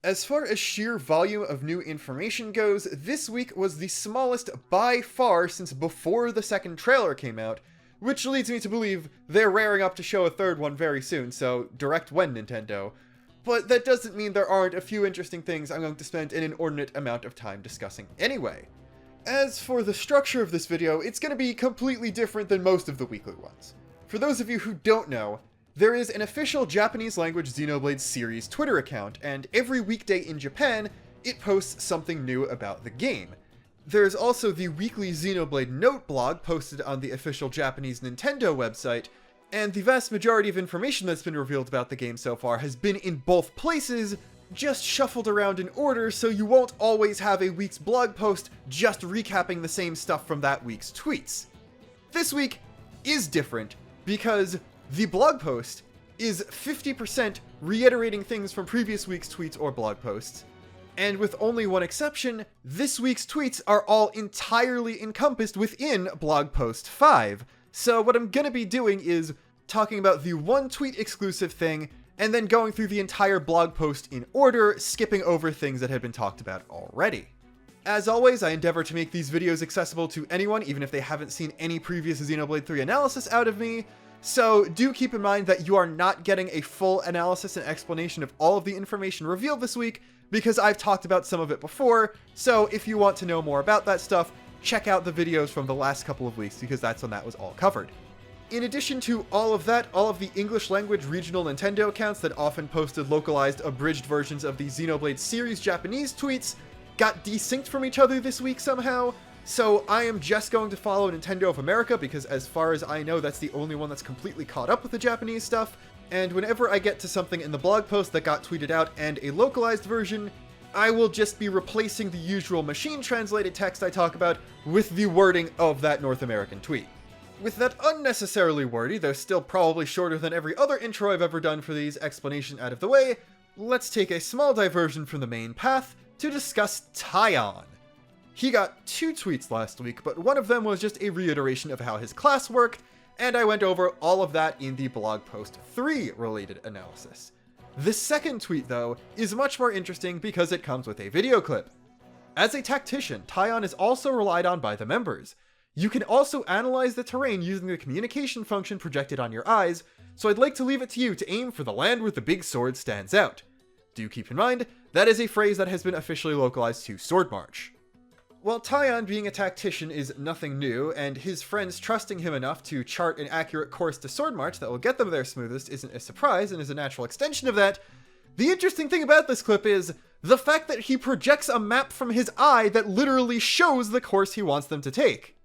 As far as sheer volume of new information goes, this week was the smallest by far since before the second trailer came out, which leads me to believe they're raring up to show a third one very soon, so direct when, Nintendo. But that doesn't mean there aren't a few interesting things I'm going to spend an inordinate amount of time discussing anyway. As for the structure of this video, it's going to be completely different than most of the weekly ones. For those of you who don't know, there is an official Japanese language Xenoblade series Twitter account, and every weekday in Japan, it posts something new about the game. There's also the weekly Xenoblade note blog posted on the official Japanese Nintendo website, and the vast majority of information that's been revealed about the game so far has been in both places, just shuffled around in order so you won't always have a week's blog post just recapping the same stuff from that week's tweets. This week is different because the blog post is 50% reiterating things from previous week's tweets or blog posts, and with only one exception, this week's tweets are all entirely encompassed within blog post 5. So what I'm gonna be doing is talking about the one tweet exclusive thing, and then going through the entire blog post in order, skipping over things that had been talked about already. As always, I endeavor to make these videos accessible to anyone, even if they haven't seen any previous Xenoblade 3 analysis out of me, so do keep in mind that you are not getting a full analysis and explanation of all of the information revealed this week, because I've talked about some of it before, so if you want to know more about that stuff, check out the videos from the last couple of weeks, because that's when that was all covered. In addition to all of that, all of the English language regional Nintendo accounts that often posted localized abridged versions of the Xenoblade series Japanese tweets got desynced from each other this week somehow, so I am just going to follow Nintendo of America because as far as I know that's the only one that's completely caught up with the Japanese stuff, and whenever I get to something in the blog post that got tweeted out and a localized version, I will just be replacing the usual machine translated text I talk about with the wording of that North American tweet. With that unnecessarily wordy, though still probably shorter than every other intro I've ever done for these, explanation out of the way, let's take a small diversion from the main path to discuss Taion. He got 2 tweets last week, but one of them was just a reiteration of how his class worked, and I went over all of that in the blog post 3 related analysis. The second tweet, though, is much more interesting because it comes with a video clip. As a tactician, Taion is also relied on by the members. You can also analyze the terrain using the communication function projected on your eyes, so I'd like to leave it to you to aim for the land where the big sword stands out. Do keep in mind, that is a phrase that has been officially localized to Sword March. While Taion being a tactician is nothing new, and his friends trusting him enough to chart an accurate course to Sword March that will get them there smoothest isn't a surprise and is a natural extension of that, the interesting thing about this clip is the fact that he projects a map from his eye that literally shows the course he wants them to take.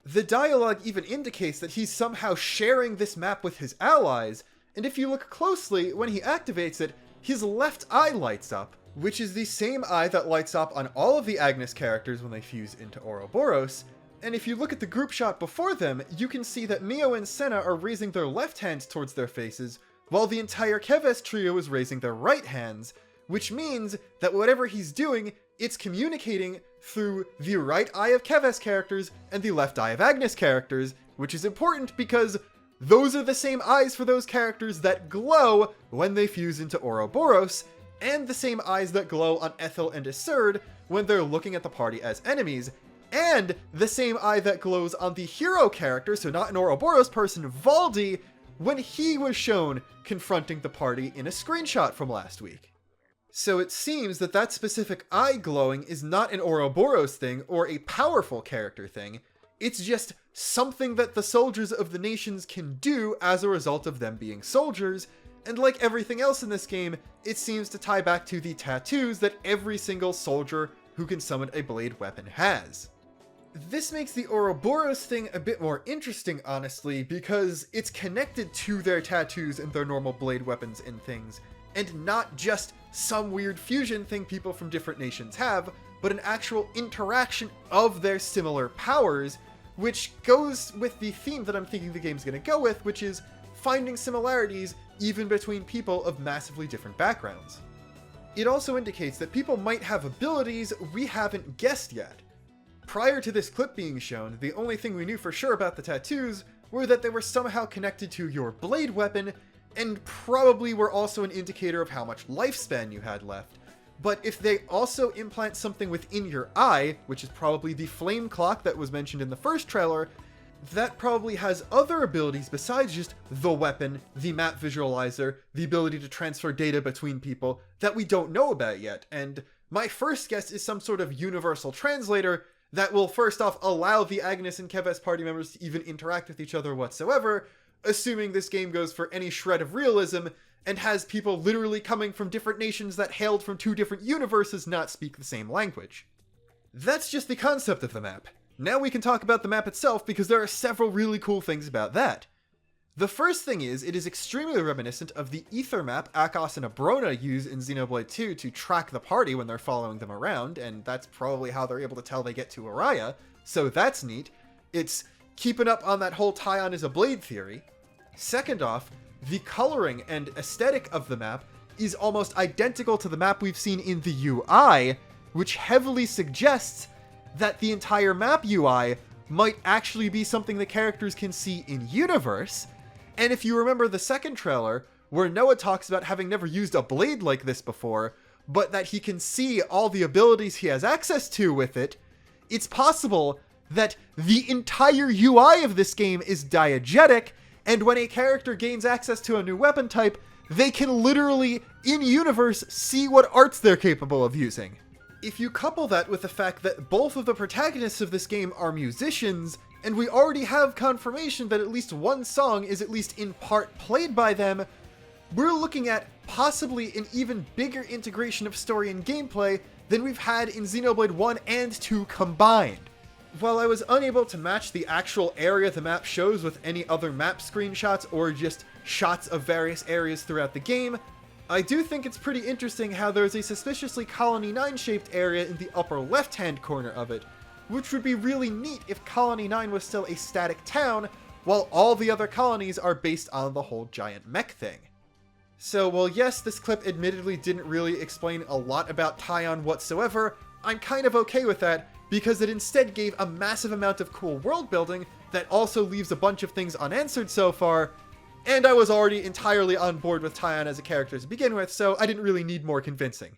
The dialogue even indicates that he's somehow sharing this map with his allies, and if you look closely, when he activates it, his left eye lights up, which is the same eye that lights up on all of the Agnes characters when they fuse into Ouroboros, and if you look at the group shot before them, you can see that Mio and Senna are raising their left hands towards their faces, while the entire Keves trio is raising their right hands, which means that whatever he's doing, it's communicating through the right eye of Keves characters and the left eye of Agnes characters, which is important because those are the same eyes for those characters that glow when they fuse into Ouroboros, and the same eyes that glow on Ethel and Iserd when they're looking at the party as enemies, and the same eye that glows on the hero character, so not an Ouroboros person, Valdi, when he was shown confronting the party in a screenshot from last week. So it seems that that specific eye glowing is not an Ouroboros thing or a powerful character thing, it's just something that the soldiers of the nations can do as a result of them being soldiers, and like everything else in this game, it seems to tie back to the tattoos that every single soldier who can summon a blade weapon has. This makes the Ouroboros thing a bit more interesting, honestly, because it's connected to their tattoos and their normal blade weapons and things, and not just some weird fusion thing people from different nations have, but an actual interaction of their similar powers, which goes with the theme that I'm thinking the game's gonna go with, which is finding similarities even between people of massively different backgrounds. It also indicates that people might have abilities we haven't guessed yet. Prior to this clip being shown, the only thing we knew for sure about the tattoos were that they were somehow connected to your blade weapon, and probably were also an indicator of how much lifespan you had left, But if they also implant something within your eye, which is probably the flame clock that was mentioned in the first trailer, that probably has other abilities besides just the weapon, the map visualizer, the ability to transfer data between people that we don't know about yet. And my first guess is some sort of universal translator that will first off allow the Agnes and Keves party members to even interact with each other whatsoever, assuming this game goes for any shred of realism and has people literally coming from different nations that hailed from two different universes not speak the same language. That's just the concept of the map. Now we can talk about the map itself, because there are several really cool things about that. The first thing is, it is extremely reminiscent of the ether map Akos and Abrona use in Xenoblade 2 to track the party when they're following them around, and that's probably how they're able to tell they get to Araya, so that's neat. It's keeping up on that whole Taion is a blade theory. Second off, the coloring and aesthetic of the map is almost identical to the map we've seen in the UI, which heavily suggests that the entire map UI might actually be something the characters can see in universe. And if you remember the second trailer, where Noah talks about having never used a blade like this before, but that he can see all the abilities he has access to with it, it's possible that the entire UI of this game is diegetic, and when a character gains access to a new weapon type, they can literally, in universe, see what arts they're capable of using. If you couple that with the fact that both of the protagonists of this game are musicians, and we already have confirmation that at least one song is at least in part played by them, we're looking at possibly an even bigger integration of story and gameplay than we've had in Xenoblade 1 and 2 combined. While I was unable to match the actual area the map shows with any other map screenshots or just shots of various areas throughout the game, I do think it's pretty interesting how there's a suspiciously Colony 9 shaped area in the upper left hand corner of it, which would be really neat if Colony 9 was still a static town, while all the other colonies are based on the whole giant mech thing. So while yes, this clip admittedly didn't really explain a lot about Taion whatsoever, I'm kind of okay with that, because it instead gave a massive amount of cool world building that also leaves a bunch of things unanswered so far, and I was already entirely on board with Taion as a character to begin with, so I didn't really need more convincing.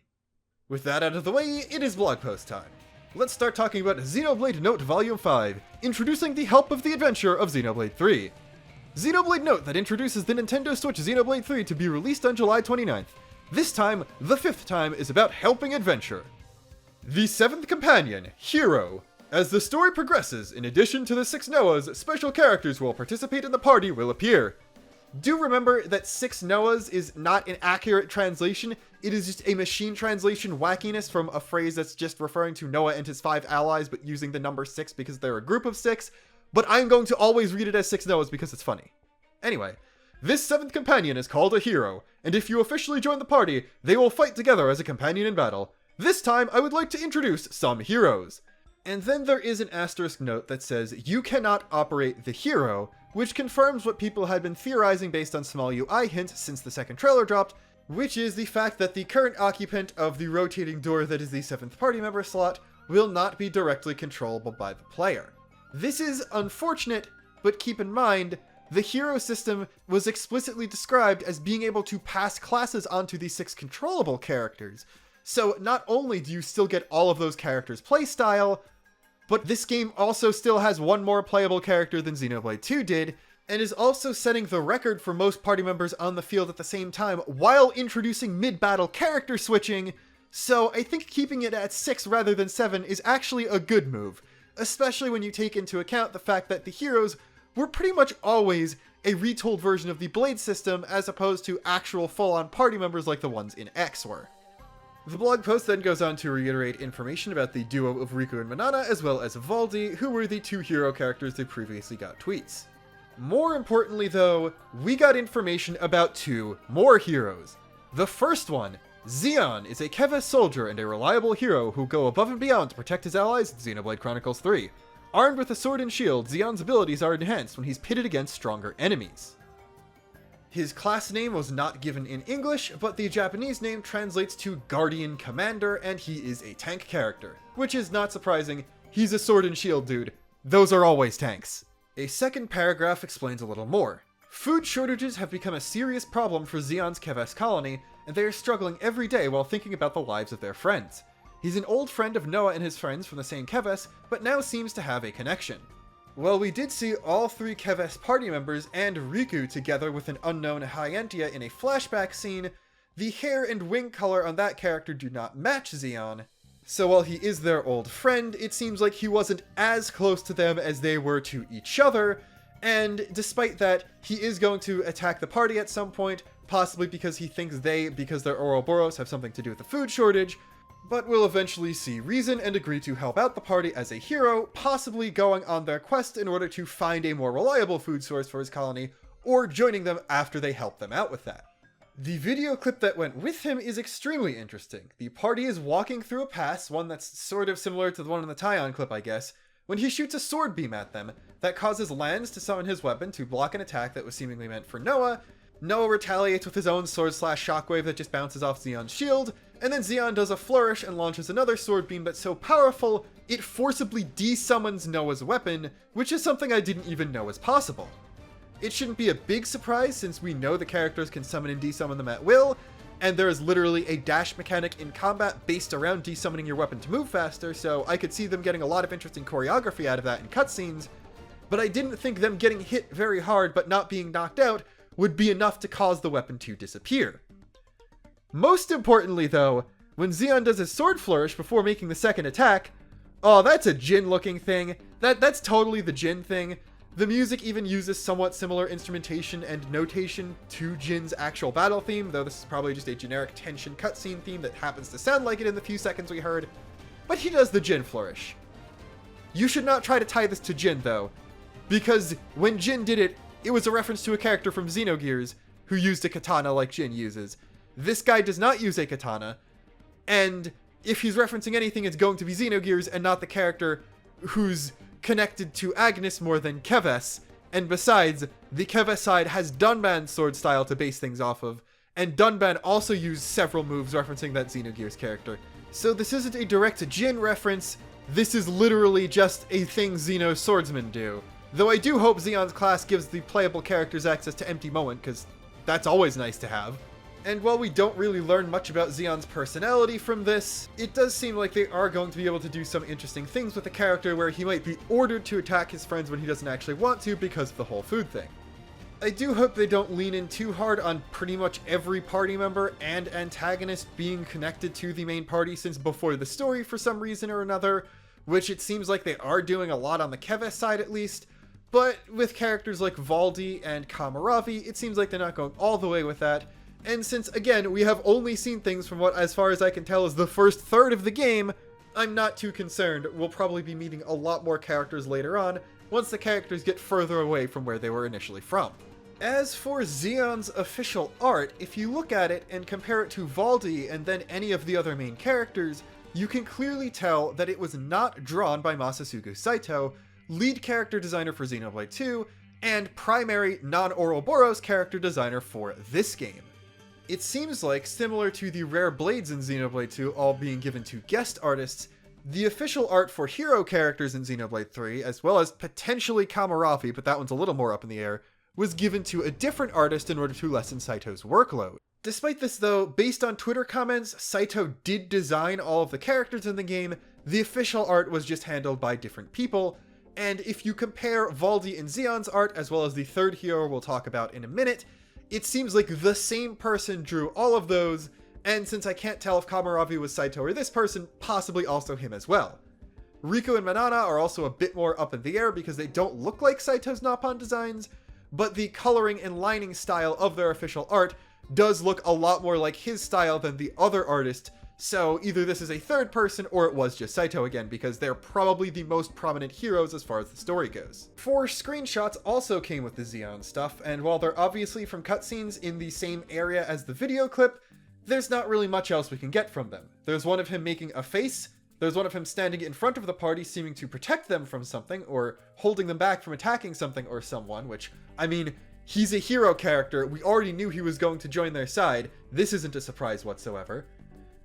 With that out of the way, it is blog post time. Let's start talking about Xenoblade Note Volume 5, introducing the help of the adventure of Xenoblade 3. Xenoblade Note that introduces the Nintendo Switch Xenoblade 3 to be released on July 29th. This time, the fifth time, is about helping adventure. The seventh companion, Hero. As the story progresses, in addition to the 6 Noahs, special characters who will participate in the party will appear. Do remember that 6 Noahs is not an accurate translation, it is just a machine translation wackiness from a phrase that's just referring to Noah and his 5 allies but using the number 6 because they're a group of 6, but I'm going to always read it as 6 Noahs because it's funny. Anyway, this 7th companion is called a hero, and if you officially join the party, they will fight together as a companion in battle. This time, I would like to introduce some heroes. And then there is an asterisk note that says, you cannot operate the hero, which confirms what people had been theorizing based on small UI hints since the second trailer dropped, which is the fact that the current occupant of the rotating door that is the 7th party member slot will not be directly controllable by the player. This is unfortunate, but keep in mind, the hero system was explicitly described as being able to pass classes onto the 6 controllable characters, so not only do you still get all of those characters' playstyle, but this game also still has one more playable character than Xenoblade 2 did, and is also setting the record for most party members on the field at the same time while introducing mid-battle character switching, so I think keeping it at 6 rather than 7 is actually a good move, especially when you take into account the fact that the heroes were pretty much always a retold version of the Blade system as opposed to actual full-on party members like the ones in X were. The blog post then goes on to reiterate information about the duo of Riku and Manana, as well as Valdi, who were the 2 hero characters they previously got tweets. More importantly though, we got information about 2 more heroes. The first one, Xion, is a Keves soldier and a reliable hero who go above and beyond to protect his allies in Xenoblade Chronicles 3. Armed with a sword and shield, Xion's abilities are enhanced when he's pitted against stronger enemies. His class name was not given in English, but the Japanese name translates to Guardian Commander, and he is a tank character. Which is not surprising, he's a sword and shield dude. Those are always tanks. A second paragraph explains a little more. Food shortages have become a serious problem for Xion's Keves colony, and they are struggling every day while thinking about the lives of their friends. He's an old friend of Noah and his friends from the same Keves, but now seems to have a connection. Well, we did see all 3 Keves party members and Riku together with an unknown Hyentia in a flashback scene. The hair and wing color on that character do not match Xeon, so while he is their old friend, it seems like he wasn't as close to them as they were to each other, and despite that, he is going to attack the party at some point, possibly because he thinks because their Ouroboros have something to do with the food shortage, but will eventually see reason and agree to help out the party as a hero, possibly going on their quest in order to find a more reliable food source for his colony, or joining them after they help them out with that. The video clip that went with him is extremely interesting. The party is walking through a pass, one that's sort of similar to the one in the Taion clip, I guess, when he shoots a sword beam at them that causes Lands to summon his weapon to block an attack that was seemingly meant for Noah. Noah retaliates with his own sword/shockwave that just bounces off Xeon's shield, and then Xeon does a flourish and launches another sword beam that's so powerful, it forcibly desummons Noah's weapon, which is something I didn't even know was possible. It shouldn't be a big surprise since we know the characters can summon and desummon them at will, and there is literally a dash mechanic in combat based around desummoning your weapon to move faster, so I could see them getting a lot of interesting choreography out of that in cutscenes, but I didn't think them getting hit very hard but not being knocked out would be enough to cause the weapon to disappear. Most importantly though, when Xeon does his sword flourish before making the second attack, oh, that's a Jin looking thing. That's totally the Jin thing. The music even uses somewhat similar instrumentation and notation to Jin's actual battle theme, though this is probably just a generic tension cutscene theme that happens to sound like it in the few seconds we heard. But he does the Jin flourish. You should not try to tie this to Jin though, because when Jin did it, it was a reference to a character from Xenogears who used a katana like Jin uses. This guy does not use a katana, and if he's referencing anything, it's going to be Xenogears and not the character who's connected to Agnes more than Keves, and besides, the Keves side has Dunban's sword style to base things off of, and Dunban also used several moves referencing that Xenogears character. So this isn't a direct Jin reference, this is literally just a thing Xeno's swordsmen do. Though I do hope Xeon's class gives the playable characters access to Empty Moment, because that's always nice to have. And while we don't really learn much about Xeon's personality from this, it does seem like they are going to be able to do some interesting things with the character where he might be ordered to attack his friends when he doesn't actually want to because of the whole food thing. I do hope they don't lean in too hard on pretty much every party member and antagonist being connected to the main party since before the story for some reason or another, which it seems like they are doing a lot on the Keves side at least, but with characters like Valdi and Kamaravi, it seems like they're not going all the way with that. And since, again, we have only seen things from what, as far as I can tell, is the first third of the game, I'm not too concerned. We'll probably be meeting a lot more characters later on, once the characters get further away from where they were initially from. As for Xeon's official art, if you look at it and compare it to Valdi and then any of the other main characters, you can clearly tell that it was not drawn by Masasugu Saito, lead character designer for Xenoblade 2, and primary non-Ouroboros character designer for this game. It seems like, similar to the rare blades in Xenoblade 2 all being given to guest artists, the official art for hero characters in Xenoblade 3, as well as potentially Kamaravi, but that one's a little more up in the air, was given to a different artist in order to lessen Saito's workload. Despite this though, based on Twitter comments, Saito did design all of the characters in the game, the official art was just handled by different people, and if you compare Valdi and Xeon's art, as well as the third hero we'll talk about in a minute, it seems like the same person drew all of those, and since I can't tell if Kamaravi was Saito or this person, possibly also him as well. Riku and Manana are also a bit more up in the air because they don't look like Saito's Nappan designs, but the coloring and lining style of their official art does look a lot more like his style than the other artist, so either this is a third person or it was just Saito again, because they're probably the most prominent heroes as far as the story goes. 4 screenshots also came with the Xeon stuff, and while they're obviously from cutscenes in the same area as the video clip, there's not really much else we can get from them. There's one of him making a face, there's one of him standing in front of the party seeming to protect them from something, or holding them back from attacking something or someone, which, I mean, he's a hero character, we already knew he was going to join their side, this isn't a surprise whatsoever.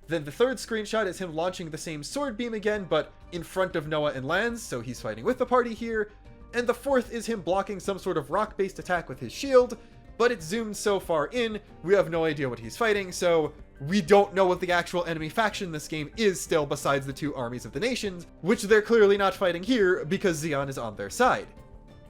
Then the third screenshot is him launching the same sword beam again, but in front of Noah and Lands, so he's fighting with the party here. And the fourth is him blocking some sort of rock-based attack with his shield, but it's zoomed so far in, we have no idea what he's fighting, so we don't know what the actual enemy faction in this game is still besides the two armies of the nations, which they're clearly not fighting here because Xeon is on their side.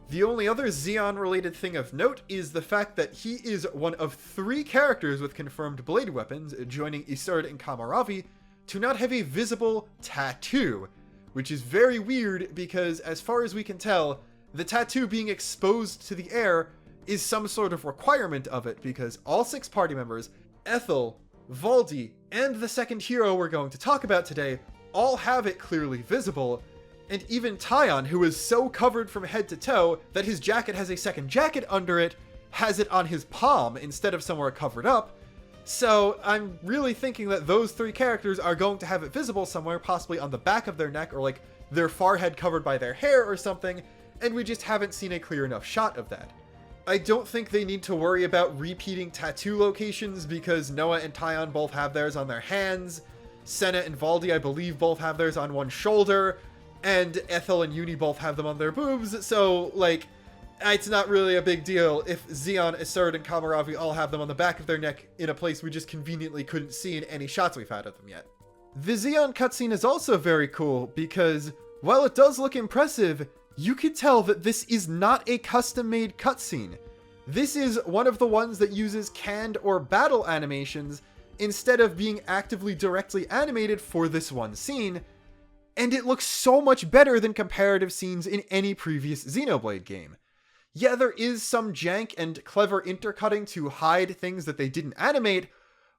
The only other Xeon-related thing of note is the fact that he is one of 3 characters with confirmed blade weapons, joining Isard and Kamaravi, to not have a visible tattoo, which is very weird because, as far as we can tell, the tattoo being exposed to the air is some sort of requirement of it, because all 6 party members, Ethel, Valdi, and the second hero we're going to talk about today, all have it clearly visible, and even Taion, who is so covered from head to toe that his jacket has a second jacket under it, has it on his palm instead of somewhere covered up. So I'm really thinking that those 3 characters are going to have it visible somewhere, possibly on the back of their neck or like their forehead covered by their hair or something, and we just haven't seen a clear enough shot of that. I don't think they need to worry about repeating tattoo locations because Noah and Taion both have theirs on their hands, Senna and Valdi I believe both have theirs on one shoulder, and Ethel and Uni both have them on their boobs, so like, it's not really a big deal if Xeon, Isard, and Kamaravi all have them on the back of their neck in a place we just conveniently couldn't see in any shots we've had of them yet. The Xeon cutscene is also very cool because, while it does look impressive, you can tell that this is not a custom-made cutscene. This is one of the ones that uses canned or battle animations instead of being actively directly animated for this one scene, and it looks so much better than comparative scenes in any previous Xenoblade game. Yeah, there is some jank and clever intercutting to hide things that they didn't animate,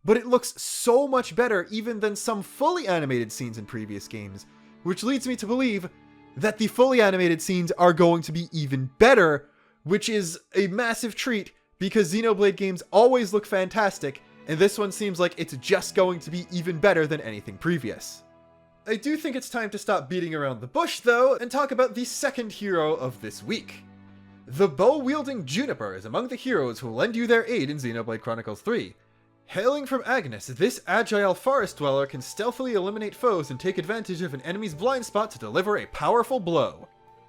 but it looks so much better even than some fully animated scenes in previous games, which leads me to believe that the fully animated scenes are going to be even better, which is a massive treat because Xenoblade games always look fantastic, and this one seems like it's just going to be even better than anything previous. I do think it's time to stop beating around the bush though, and talk about the second hero of this week. The bow-wielding Juniper is among the heroes who lend you their aid in Xenoblade Chronicles 3. Hailing from Agnes, this agile forest dweller can stealthily eliminate foes and take advantage of an enemy's blind spot to deliver a powerful blow.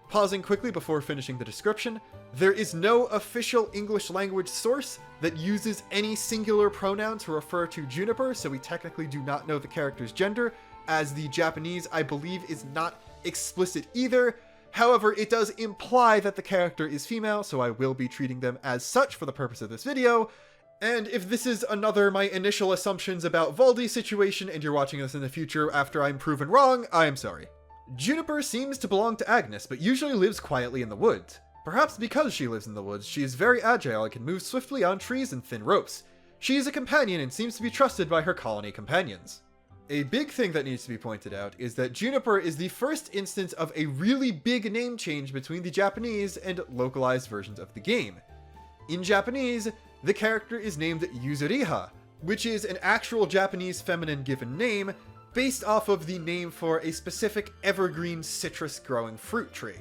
Pausing quickly before finishing the description, there is no official English language source that uses any singular pronoun to refer to Juniper, so we technically do not know the character's gender, as the Japanese, I believe, is not explicit either. However, it does imply that the character is female, so I will be treating them as such for the purpose of this video. And if this is another my initial assumptions about Valdi's situation and you're watching this in the future after I'm proven wrong, I am sorry. Juniper seems to belong to Agnes, but usually lives quietly in the woods. Perhaps because she lives in the woods, she is very agile and can move swiftly on trees and thin ropes. She is a companion and seems to be trusted by her colony companions. A big thing that needs to be pointed out is that Juniper is the first instance of a really big name change between the Japanese and localized versions of the game. In Japanese, the character is named Yuzuriha, which is an actual Japanese feminine given name based off of the name for a specific evergreen citrus-growing fruit tree.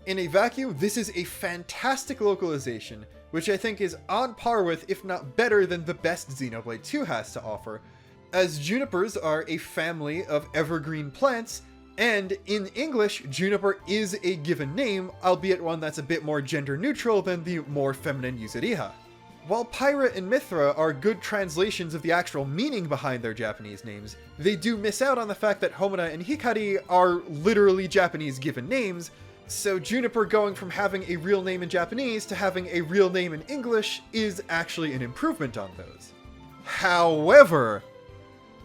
In a vacuum, this is a fantastic localization, which I think is on par with, if not better than, the best Xenoblade 2 has to offer, as junipers are a family of evergreen plants, and in English, Juniper is a given name, albeit one that's a bit more gender neutral than the more feminine Yuzuriha. While Pyra and Mithra are good translations of the actual meaning behind their Japanese names, they do miss out on the fact that Homura and Hikari are literally Japanese given names, so Juniper going from having a real name in Japanese to having a real name in English is actually an improvement on those. However,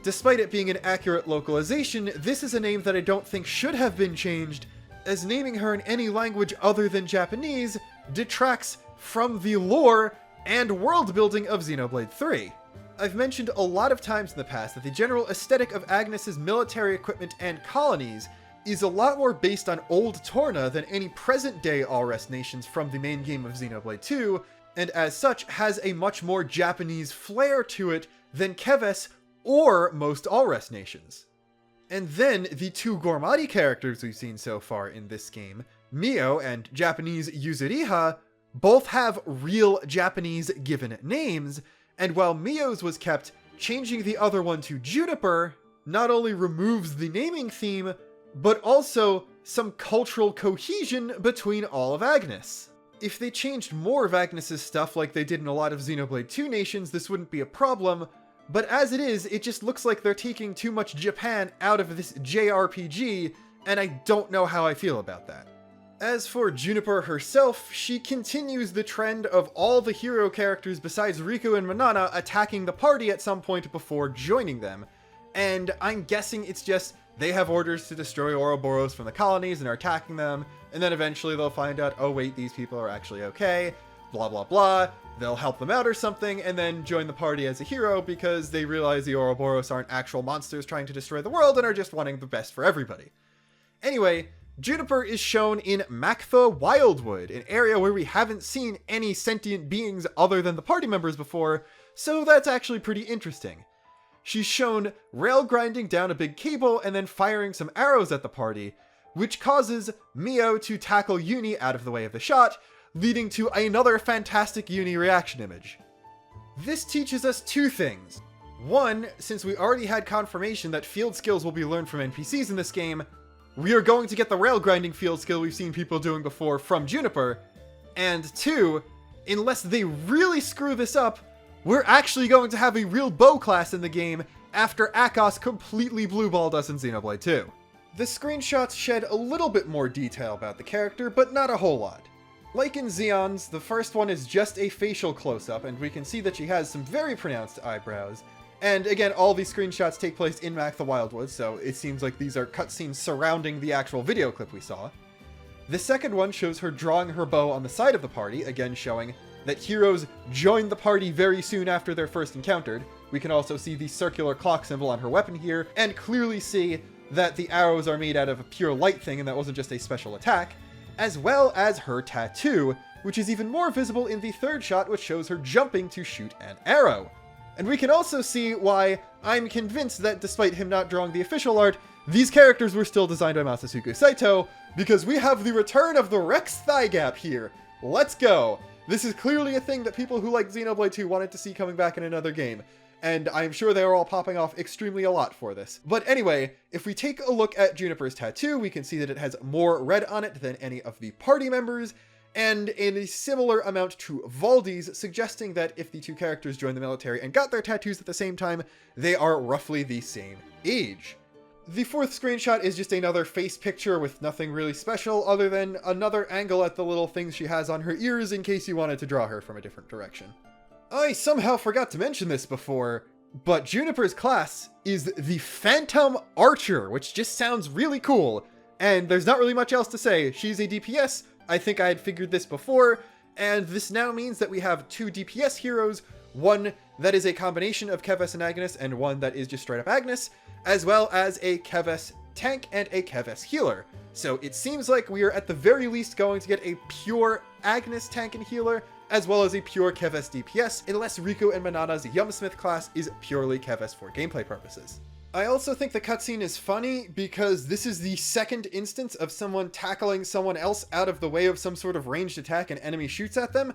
despite it being an accurate localization, this is a name that I don't think should have been changed, as naming her in any language other than Japanese detracts from the lore and world building of Xenoblade 3. I've mentioned a lot of times in the past that the general aesthetic of Agnes's military equipment and colonies is a lot more based on old Torna than any present-day All-Rest nations from the main game of Xenoblade 2, and as such has a much more Japanese flair to it than Keves or most All-Rest nations. And then the two Gormati characters we've seen so far in this game, Mio and Japanese Yuzuriha, both have real Japanese given names, and while Mio's was kept, changing the other one to Juniper not only removes the naming theme, but also some cultural cohesion between all of Agnes. If they changed more of Agnes's stuff like they did in a lot of Xenoblade 2 nations, this wouldn't be a problem, but as it is, it just looks like they're taking too much Japan out of this JRPG, and I don't know how I feel about that. As for Juniper herself, she continues the trend of all the hero characters besides Riku and Manana attacking the party at some point before joining them, and I'm guessing it's just they have orders to destroy Ouroboros from the colonies and are attacking them, and then eventually they'll find out, oh wait, these people are actually okay, blah blah blah, they'll help them out or something, and then join the party as a hero because they realize the Ouroboros aren't actual monsters trying to destroy the world and are just wanting the best for everybody. Anyway, Juniper is shown in Maktha Wildwood, an area where we haven't seen any sentient beings other than the party members before, so that's actually pretty interesting. She's shown rail grinding down a big cable and then firing some arrows at the party, which causes Mio to tackle Uni out of the way of the shot, leading to another fantastic Uni reaction image. This teaches us two things. One, since we already had confirmation that field skills will be learned from NPCs in this game, we are going to get the rail grinding field skill we've seen people doing before from Juniper. And two, unless they really screw this up, we're actually going to have a real bow class in the game after Akos completely blueballed us in Xenoblade 2. The screenshots shed a little bit more detail about the character, but not a whole lot. Like in Xeon's, the first one is just a facial close-up, and we can see that she has some very pronounced eyebrows. And again, all these screenshots take place in Maktha Wildwood, so it seems like these are cutscenes surrounding the actual video clip we saw. The second one shows her drawing her bow on the side of the party, again showing that heroes join the party very soon after they're first encountered. We can also see the circular clock symbol on her weapon here, and clearly see that the arrows are made out of a pure light thing and that wasn't just a special attack, as well as her tattoo, which is even more visible in the third shot, which shows her jumping to shoot an arrow. And we can also see why I'm convinced that despite him not drawing the official art, these characters were still designed by Masasuke Saito, because we have the return of the Rex thigh gap here. Let's go! This is clearly a thing that people who like Xenoblade 2 wanted to see coming back in another game, and I'm sure they were all popping off extremely a lot for this. But anyway, if we take a look at Juniper's tattoo, we can see that it has more red on it than any of the party members, and in a similar amount to Valdi's, suggesting that if the two characters joined the military and got their tattoos at the same time, they are roughly the same age. The fourth screenshot is just another face picture with nothing really special other than another angle at the little things she has on her ears in case you wanted to draw her from a different direction. I somehow forgot to mention this before, but Juniper's class is the Phantom Archer, which just sounds really cool, and there's not really much else to say. She's a DPS, I think I had figured this before, and this now means that we have two DPS heroes, one that is a combination of Keves and Agnes, and one that is just straight up Agnes, as well as a Keves tank and a Keves healer. So it seems like we are at the very least going to get a pure Agnes tank and healer, as well as a pure Keves DPS, unless Riku and Manana's Yumsmith class is purely Keves for gameplay purposes. I also think the cutscene is funny because this is the second instance of someone tackling someone else out of the way of some sort of ranged attack and enemy shoots at them,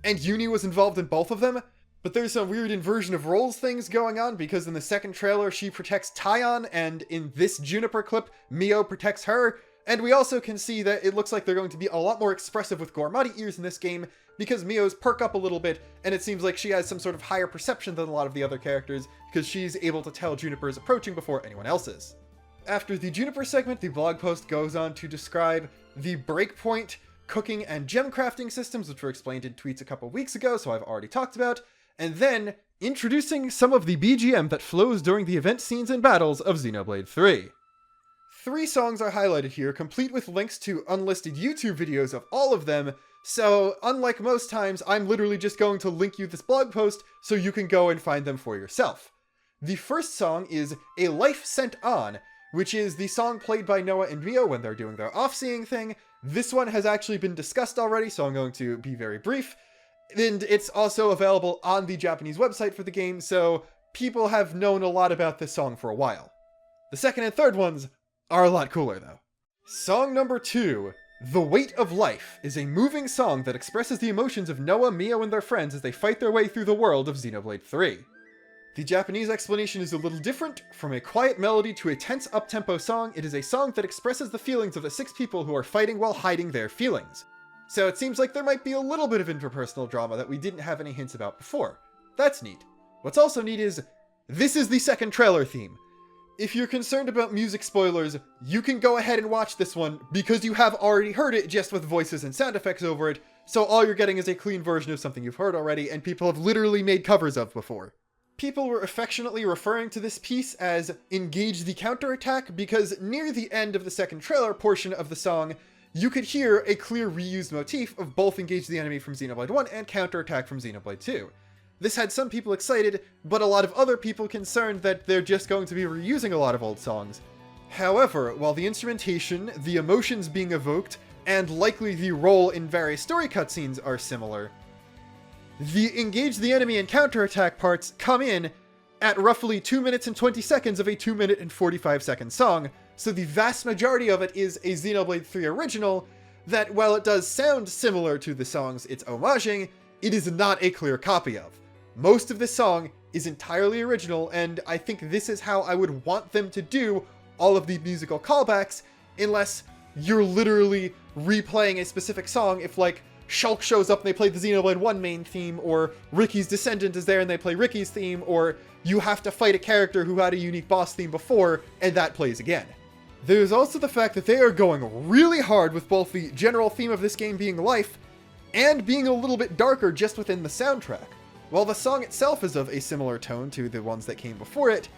and Uni was involved in both of them. But there's some weird inversion of roles things going on because in the second trailer she protects Taion, and in this Juniper clip, Mio protects her. And we also can see that it looks like they're going to be a lot more expressive with Gormati ears in this game because Mio's perk up a little bit, and it seems like she has some sort of higher perception than a lot of the other characters because she's able to tell Juniper is approaching before anyone else is. After the Juniper segment, the blog post goes on to describe the breakpoint, cooking, and gem crafting systems, which were explained in tweets a couple weeks ago, so I've already talked about, and then introducing some of the BGM that flows during the event scenes and battles of Xenoblade 3. 3 songs are highlighted here, complete with links to unlisted YouTube videos of all of them, so unlike most times, I'm literally just going to link you this blog post so you can go and find them for yourself. The first song is A Life Sent On, which is the song played by Noah and Mio when they're doing their off-seeing thing. This one has actually been discussed already, so I'm going to be very brief. And it's also available on the Japanese website for the game, so people have known a lot about this song for a while. The second and third ones are a lot cooler, though. Song number 2, The Weight of Life, is a moving song that expresses the emotions of Noah, Mio, and their friends as they fight their way through the world of Xenoblade 3. The Japanese explanation is a little different. From a quiet melody to a tense up-tempo song, it is a song that expresses the feelings of the 6 people who are fighting while hiding their feelings. So it seems like there might be a little bit of interpersonal drama that we didn't have any hints about before. That's neat. What's also neat is, this is the second trailer theme. If you're concerned about music spoilers, you can go ahead and watch this one, because you have already heard it just with voices and sound effects over it, so all you're getting is a clean version of something you've heard already and people have literally made covers of before. People were affectionately referring to this piece as "engage the counterattack" because near the end of the second trailer portion of the song, you could hear a clear reused motif of both engage the enemy from Xenoblade 1 and counterattack from Xenoblade 2. This had some people excited, but a lot of other people concerned that they're just going to be reusing a lot of old songs. However, while the instrumentation, the emotions being evoked, and likely the role in various story cutscenes are similar, the engage the enemy and counterattack parts come in at roughly 2 minutes and 20 seconds of a 2 minute and 45 second song, so the vast majority of it is a Xenoblade 3 original that, while it does sound similar to the songs it's homaging, it is not a clear copy of. Most of this song is entirely original, and I think this is how I would want them to do all of the musical callbacks, unless you're literally replaying a specific song. If, like, Shulk shows up and they play the Xenoblade 1 main theme, or Ricky's Descendant is there and they play Ricky's theme, or you have to fight a character who had a unique boss theme before, and that plays again. There's also the fact that they are going really hard with both the general theme of this game being life, and being a little bit darker just within the soundtrack. While the song itself is of a similar tone to the ones that came before it,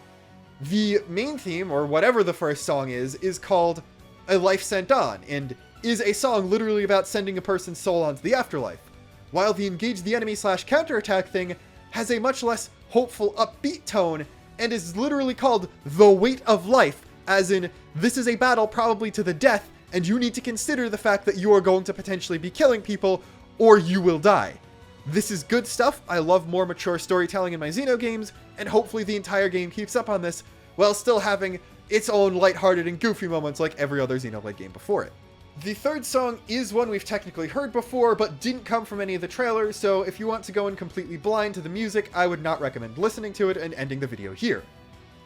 the main theme, or whatever the first song is called A Life Sent On, and is a song literally about sending a person's soul onto the afterlife, while the engage the enemy / counterattack thing has a much less hopeful, upbeat tone, and is literally called The Weight of Life, as in, this is a battle probably to the death, and you need to consider the fact that you are going to potentially be killing people, or you will die. This is good stuff. I love more mature storytelling in my Xeno games, and hopefully the entire game keeps up on this, while still having its own lighthearted and goofy moments like every other Xenoblade game before it. The third song is one we've technically heard before, but didn't come from any of the trailers, so if you want to go in completely blind to the music, I would not recommend listening to it and ending the video here.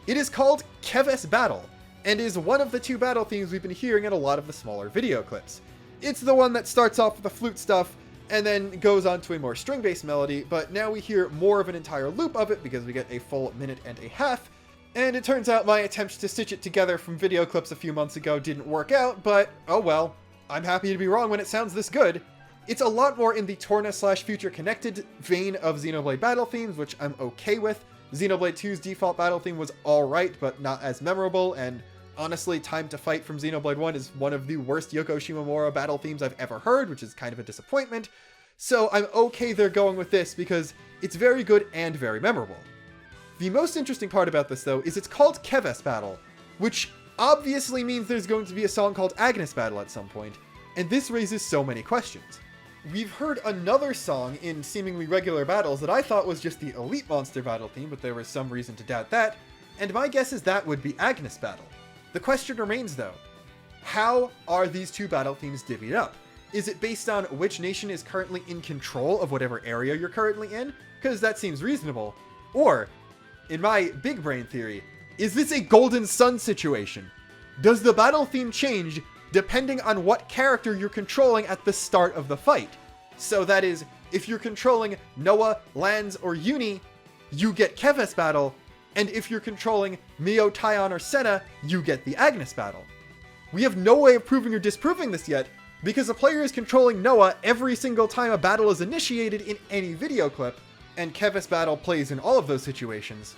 It is called Keves Battle, and is one of the two battle themes we've been hearing in a lot of the smaller video clips. It's the one that starts off with the flute stuff, and then goes on to a more string-based melody, but now we hear more of an entire loop of it because we get a full minute and a half, and it turns out my attempts to stitch it together from video clips a few months ago didn't work out, but oh well. I'm happy to be wrong when it sounds this good. It's a lot more in the Torna / Future Connected vein of Xenoblade battle themes, which I'm okay with. Xenoblade 2's default battle theme was alright, but not as memorable, and honestly, Time to Fight from Xenoblade 1 is one of the worst Yoko Shimomura battle themes I've ever heard, which is kind of a disappointment. So I'm okay they're going with this because it's very good and very memorable. The most interesting part about this, though, is it's called Keves Battle, which obviously means there's going to be a song called Agnes Battle at some point, and this raises so many questions. We've heard another song in seemingly regular battles that I thought was just the Elite Monster battle theme, but there was some reason to doubt that, and my guess is that would be Agnes Battle. The question remains, though, how are these two battle themes divvied up? Is it based on which nation is currently in control of whatever area you're currently in? Because that seems reasonable. Or, in my big brain theory, is this a Golden Sun situation? Does the battle theme change depending on what character you're controlling at the start of the fight? So that is, if you're controlling Noah, Lanz, or Uni, you get Keves Battle, and if you're controlling Mio, Taion, or Senna, you get the Agnes Battle. We have no way of proving or disproving this yet, because a player is controlling Noah every single time a battle is initiated in any video clip, and Keves Battle plays in all of those situations.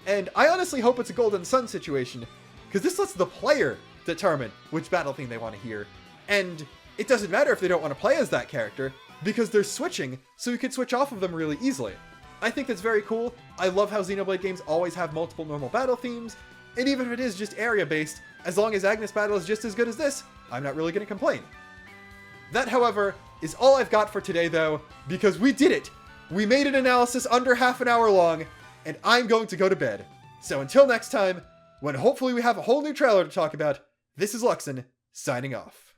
And I honestly hope it's a Golden Sun situation, because this lets the player determine which battle theme they want to hear. And it doesn't matter if they don't want to play as that character, because they're switching, so you can switch off of them really easily. I think that's very cool. I love how Xenoblade games always have multiple normal battle themes, and even if it is just area-based, as long as Agnes Battle is just as good as this, I'm not really going to complain. That, however, is all I've got for today, though, because we did it! We made an analysis under half an hour long, and I'm going to go to bed. So until next time, when hopefully we have a whole new trailer to talk about, this is Luxon, signing off.